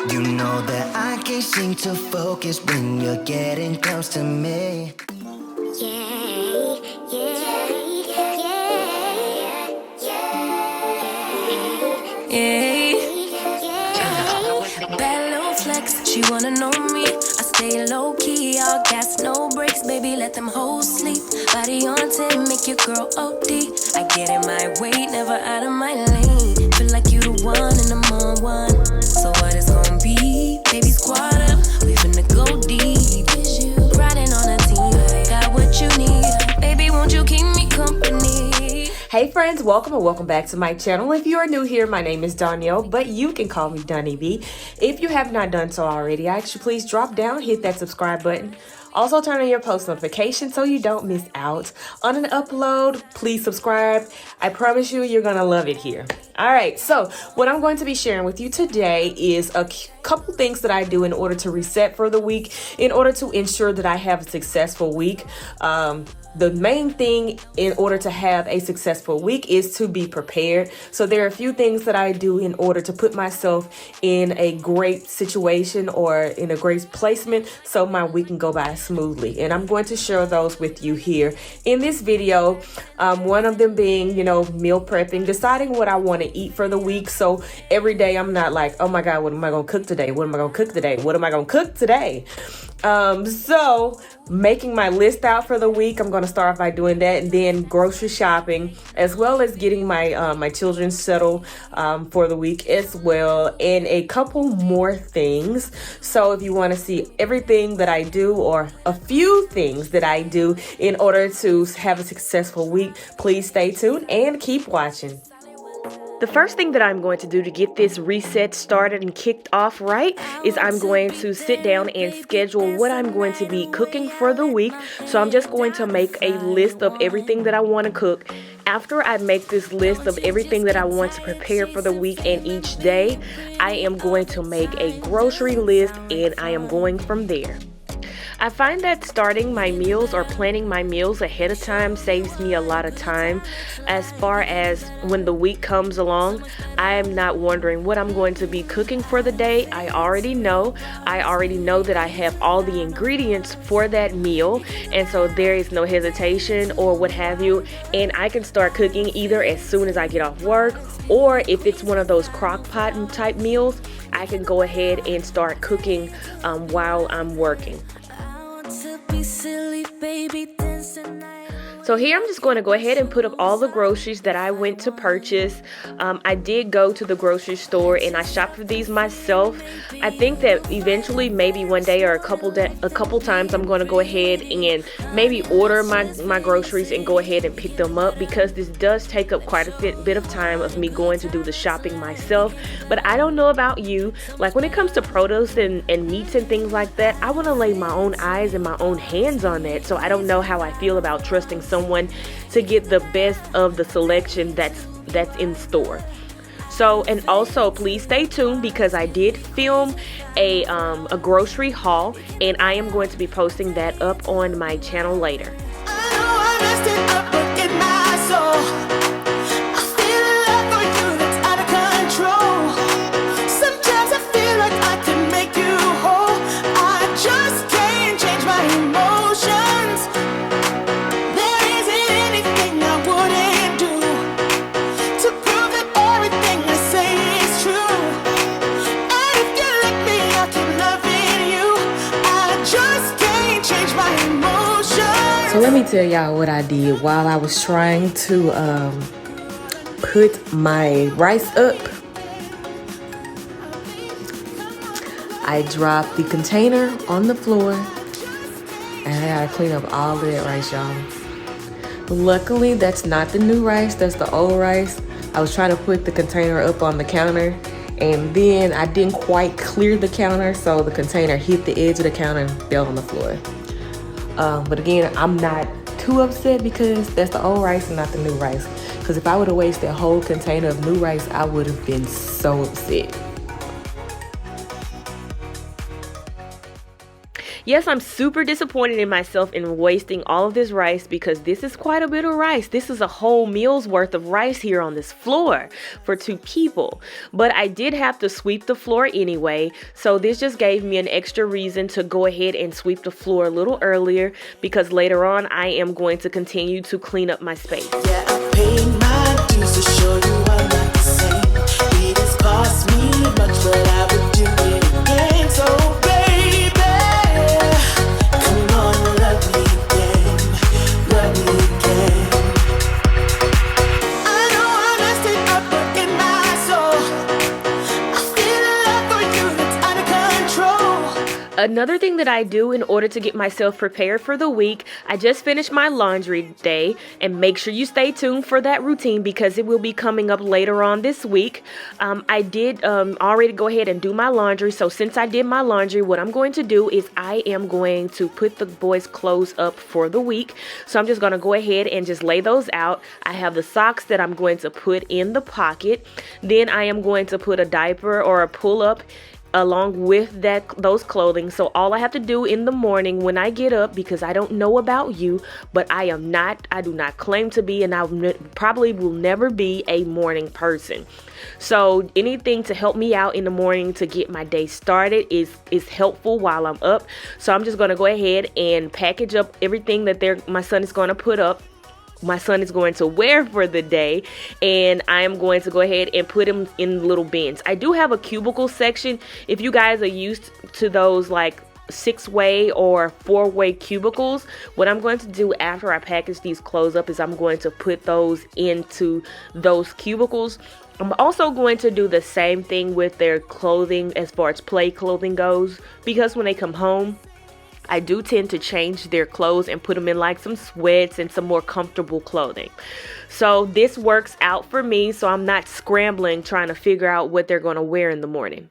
You know that I can't seem to focus when you're getting close to me. Bad little flex, she wanna know me. I stay low key, all gas, no brakes, baby, let them hoes sleep. Body on 10, make your girl OD. I get in my way, never out of my lane. Feel like you the one and I'm on one. So what it's gonna be? Baby, squad up, we finna go deep. Riding on a team, got what you need. Baby, won't you keep me company? Hey friends, welcome and welcome back to my channel. If you are new here, my name is Donyb, but you can call me donyb. If you have not done so already, I ask you please drop down, hit that subscribe button. Also turn on your post notifications so you don't miss out on an upload. Please subscribe. I promise you, you're gonna love it here. All right, so what I'm going to be sharing with you today is a couple things that I do in order to reset for the week, in order to ensure that I have a successful week. The main thing in order to have a successful week is to be prepared. So there are a few things that I do in order to put myself in a great situation or in a great placement so my week can go by smoothly. And I'm going to share those with you here in this video. One of them being, meal prepping, deciding what I want to eat for the week. So every day I'm not like, oh my God, what am I going to cook today? What am I going to cook today? What am I going to cook today? So making my list out for the week, I'm going to start off by doing that, and then grocery shopping, as well as getting my my children settled for the week as well, and a couple more things. So if you want to see everything that I do or a few things that I do in order to have a successful week, please stay tuned and keep watching. The first thing that I'm going to do to get this reset started and kicked off right is I'm going to sit down and schedule what I'm going to be cooking for the week. So I'm just going to make a list of everything that I want to cook. After I make this list of everything that I want to prepare for the week and each day, I am going to make a grocery list and I am going from there. I find that starting my meals or planning my meals ahead of time saves me a lot of time. As far as when the week comes along, I am not wondering what I'm going to be cooking for the day. I already know that I have all the ingredients for that meal, and so there is no hesitation or what have you, and I can start cooking either as soon as I get off work, or if it's one of those crock pot type meals, I can go ahead and start cooking while I'm working. So here I'm just going to go ahead and put up all the groceries that I went to purchase. I did go to the grocery store and I shopped for these myself. I think that eventually, maybe one day or a couple times, I'm going to go ahead and maybe order my groceries and go ahead and pick them up, because this does take up quite a bit of time of me going to do the shopping myself. But I don't know about you, like when it comes to produce and meats and things like that, I want to lay my own eyes and my own hands on that. So I don't know how I feel about trusting someone to get the best of the selection that's in store. So, and also please stay tuned, because I did film a grocery haul, and I am going to be posting that up on my channel later. So let me tell y'all what I did while I was trying to put my rice up. I dropped the container on the floor and I gotta clean up all of that rice, y'all. Luckily, that's not the new rice, that's the old rice. I was trying to put the container up on the counter, and then I didn't quite clear the counter, so the container hit the edge of the counter and fell on the floor. But again, I'm not too upset because that's the old rice and not the new rice. Because if I would have wasted a whole container of new rice, I would have been so upset. Yes, I'm super disappointed in myself in wasting all of this rice because this is quite a bit of rice. This is a whole meal's worth of rice here on this floor for 2 people. But I did have to sweep the floor anyway, so this just gave me an extra reason to go ahead and sweep the floor a little earlier because later on I am going to continue to clean up my space. Yeah, I paid my dues to show you I'm not the same. It has cost me much, but I would do it again. So baby, come on, love me again, love me again. I know I messed it up, but in my soul, I feel a love for you that's out of control. Another thing that I do in order to get myself prepared for the week, I just finished my laundry day, and make sure you stay tuned for that routine because it will be coming up later on this week. I did already go ahead and do my laundry, so since I did my laundry, what I'm going to do is I am going to put the boys' clothes up for the week. So I'm just going to go ahead and just lay those out. I have the socks that I'm going to put in the pocket. Then I am going to put a diaper or a pull-up along with those clothing. So all I have to do in the morning when I get up, because I don't know about you, but I do not claim to be, and I probably will never be a morning person. So anything to help me out in the morning to get my day started is helpful while I'm up. So I'm just going to go ahead and package up everything that my son is going to put up. My son is going to wear for the day, and I am going to go ahead and put him in little bins. I do have a cubicle section. If you guys are used to those like 6-way or 4-way cubicles, what I'm going to do after I package these clothes up is I'm going to put those into those cubicles. I'm also going to do the same thing with their clothing as far as play clothing goes, because when they come home, I do tend to change their clothes and put them in like some sweats and some more comfortable clothing. So this works out for me, so I'm not scrambling trying to figure out what they're going to wear in the morning.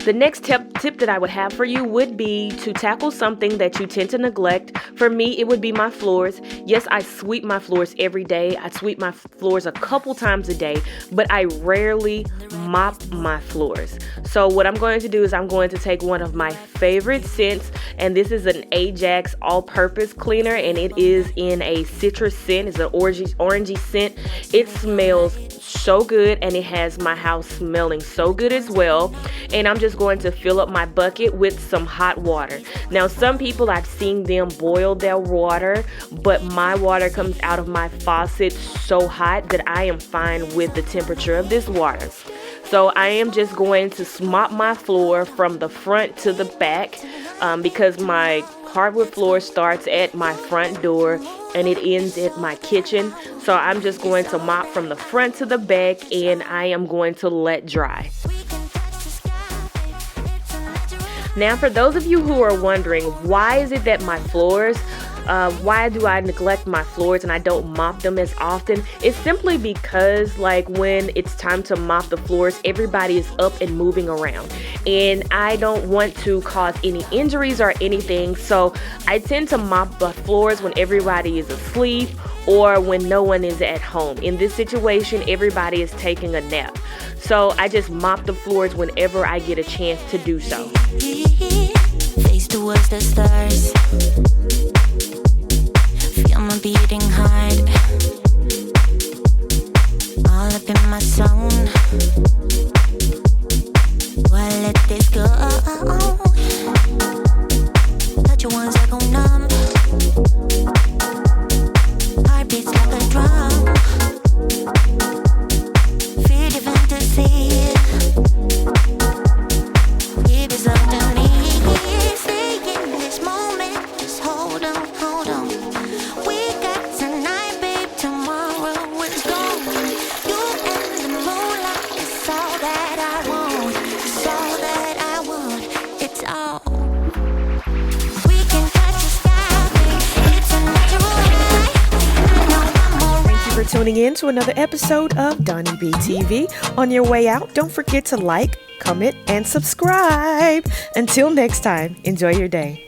The next tip that I would have for you would be to tackle something that you tend to neglect. For me, it would be my floors. Yes, I sweep my floors every day. I sweep my floors a couple times a day, but I rarely mop my floors. So what I'm going to do is I'm going to take one of my favorite scents, and this is an Ajax all-purpose cleaner, and it is in a citrus scent. It's an orangey scent. It smells so good, and it has my house smelling so good as well. And I'm just going to fill up my bucket with some hot water. Now, some people, I've seen them boil their water, but my water comes out of my faucet so hot that I am fine with the temperature of this water. So I am just going to mop my floor from the front to the back because my hardwood floor starts at my front door and it ends at my kitchen. So I'm just going to mop from the front to the back, and I am going to let dry. Now, for those of you who are wondering, why is it that my floors, why do I neglect my floors and I don't mop them as often? It's simply because, like, when it's time to mop the floors, everybody is up and moving around, and I don't want to cause any injuries or anything. So I tend to mop the floors when everybody is asleep or when no one is at home. In this situation, everybody is taking a nap. So I just mop the floors whenever I get a chance to do so. Face towards the stars. Feel my beating heart. All up in my zone. Why let this go? Touch you once, I go numb. Heart beats like a drum. Feel the fantasy. It is up to me. Stay in this moment. Just hold on, hold on. We got tonight, babe. Tomorrow is gone. You and the moonlight is all that I want. It's all that I want. It's all. We can touch the sky, babe. It's a natural high. I know I'm more. Thank you for tuning in to another episode of donyb TV. On your way out, don't forget to like, comment, and subscribe. Until next time, enjoy your day.